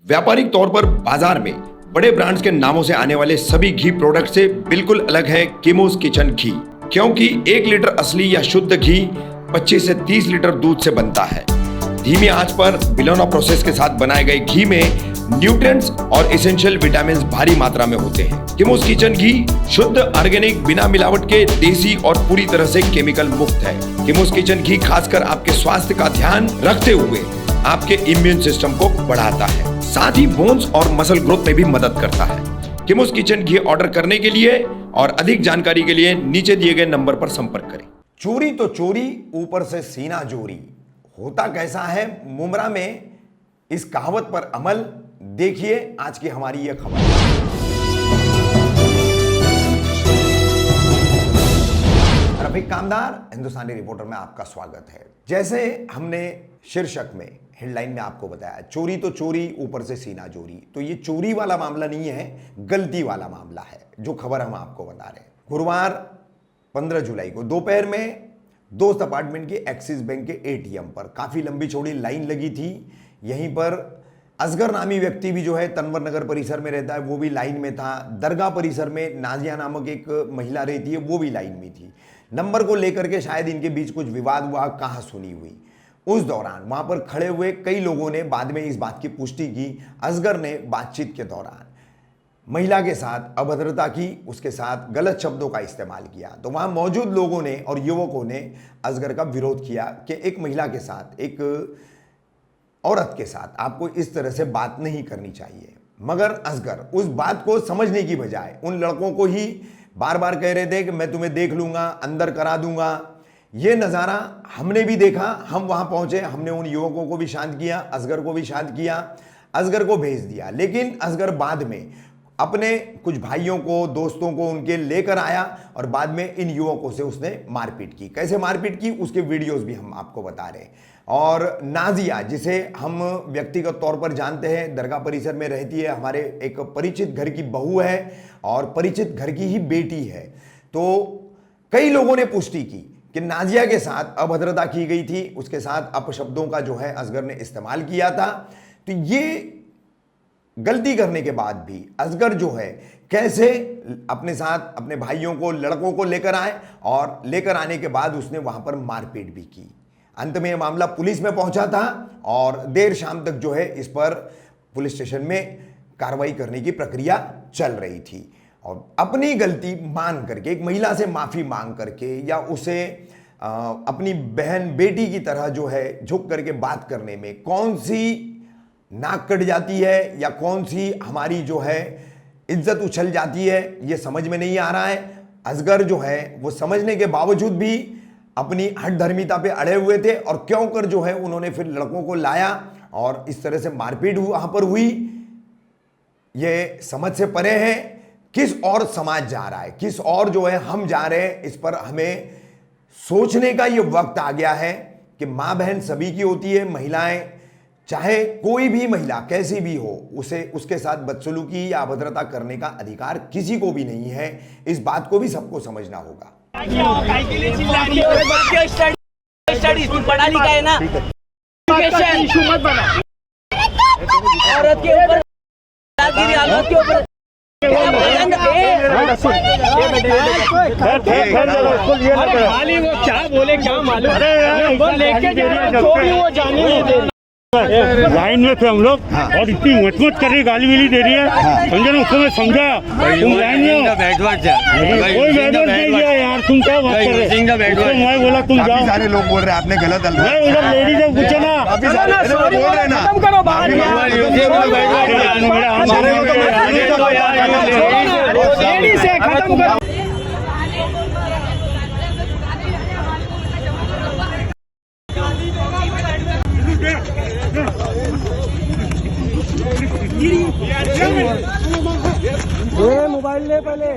व्यापारिक तौर पर बाजार में बड़े ब्रांड्स के नामों से आने वाले सभी घी प्रोडक्ट से बिल्कुल अलग है किमोस किचन घी, क्योंकि 1 लीटर असली या शुद्ध घी 25 से 30 लीटर दूध से बनता है। धीमी आंच पर बिलोना प्रोसेस के साथ बनाए गए घी में न्यूट्रिएंट्स और एसेंशियल विटामिन्स भारी मात्रा में होते हैं। किमोस किचन घी शुद्ध ऑर्गेनिक बिना मिलावट के देसी और पूरी तरह से केमिकल मुक्त है। किमोस किचन घी खासकर आपके स्वास्थ्य का ध्यान रखते हुए आपके इम्यून सिस्टम को बढ़ाता है, साथ ही बोन्स और मसल ग्रोथ में भी मदद करता है। किमोस किचन घी ऑर्डर करने के लिए और अधिक जानकारी के लिए नीचे दिए गए नंबर पर संपर्क करें। चोरी तो चोरी, ऊपर से सीना जोरी, होता कैसा है मुमरा में, इस कहावत पर अमल देखिए आज की हमारी यह खबर। रफीक कामदार, हिंदुस्तानी रिपोर्टर में आपका स्वागत है। जैसे हमने शीर्षक में, हेडलाइन में आपको बताया, चोरी तो चोरी, ऊपर से सीना जोरी, तो ये चोरी वाला मामला नहीं है, गलती वाला मामला है जो खबर हम आपको बता रहे हैं। गुरुवार 15 जुलाई को दोपहर में दोस्त अपार्टमेंट के एक्सिस बैंक के एटीएम पर काफी लंबी चौड़ी लाइन लगी थी। यहीं पर असगर नामी व्यक्ति भी जो है तनवर नगर परिसर में रहता है, वो भी लाइन में था। दरगाह परिसर में नाजिया नामक एक महिला रहती है, वो भी लाइन में थी। नंबर को लेकर के शायद इनके बीच कुछ विवाद हुआ, कहाँ सुनी हुई। उस दौरान वहां पर खड़े हुए कई लोगों ने बाद में इस बात की पुष्टि की। असगर ने बातचीत के दौरान महिला के साथ अभद्रता की, उसके साथ गलत शब्दों का इस्तेमाल किया। तो वहां मौजूद लोगों ने और युवकों ने असगर का विरोध किया कि एक महिला के साथ, एक औरत के साथ आपको इस तरह से बात नहीं करनी चाहिए। मगर असगर उस बात को समझने की बजाय उन लड़कों को ही बार बार कह रहे थे कि मैं तुम्हें देख लूंगा, अंदर करा दूंगा। ये नज़ारा हमने भी देखा। हम वहां पहुंचे, हमने उन युवकों को भी शांत किया, असगर को भी शांत किया, असगर को भेज दिया। लेकिन असगर बाद में अपने कुछ भाइयों को, दोस्तों को उनके लेकर आया और बाद में इन युवकों से उसने मारपीट की। कैसे मारपीट की उसके वीडियोस भी हम आपको बता रहे हैं। और नाजिया, जिसे हम व्यक्तिगत तौर पर जानते हैं, दरगाह परिसर में रहती है, हमारे एक परिचित घर की बहू है और परिचित घर की ही बेटी है। तो कई लोगों ने पुष्टि की कि नाजिया के साथ अभद्रता की गई थी, उसके साथ अपशब्दों का जो है असगर ने इस्तेमाल किया था। तो ये गलती करने के बाद भी असगर जो है कैसे अपने साथ अपने भाइयों को, लड़कों को लेकर आए और लेकर आने के बाद उसने वहां पर मारपीट भी की। अंत में यह मामला पुलिस में पहुंचा था और देर शाम तक जो है इस पर पुलिस स्टेशन में कार्रवाई करने की प्रक्रिया चल रही थी। और अपनी गलती मान करके, एक महिला से माफी मांग करके, या उसे अपनी बहन बेटी की तरह जो है झुक करके बात करने में कौन सी नाक कट जाती है या कौन सी हमारी जो है इज्जत उछल जाती है, ये समझ में नहीं आ रहा है। असगर जो है वो समझने के बावजूद भी अपनी हठधर्मिता पे अड़े हुए थे और क्यों कर जो है उन्होंने फिर लड़कों को लाया और इस तरह से मारपीट वहां पर हुई। ये समझ से परे है। किस और समाज जा रहा है, किस और जो है हम जा रहे हैं, इस पर हमें सोचने का ये वक्त आ गया है कि मां बहन सभी की होती है। महिलाएं, चाहे कोई भी महिला कैसी भी हो, उसे उसके साथ बदसलूकी या अभद्रता करने का अधिकार किसी को भी नहीं है। इस बात को भी सबको समझना होगा। पढ़ा लिखा है ना, औरत के ऊपर खाली वो क्या बोले क्या मालूम, वो लेके जा रहे हैं, वो जाने नहीं दे रहे। लाइन में थे हम लोग और इतनी मत कर रही, गाली वाली दे रही है, समझे ना। उसको मैं समझा तुम लाइन में हो, कोई बैठवर्ड नहीं दिया यार, तुम क्या बात कर रहे हो। मैं बोला तुम जाओ, सारे लोग बोल रहे हैं आपने गलत उधर लेडीज से पूछे ना, बोल रहे ना, खत्म करो बात, लेडीज से खत्म करो। मोबाइल ले पहले।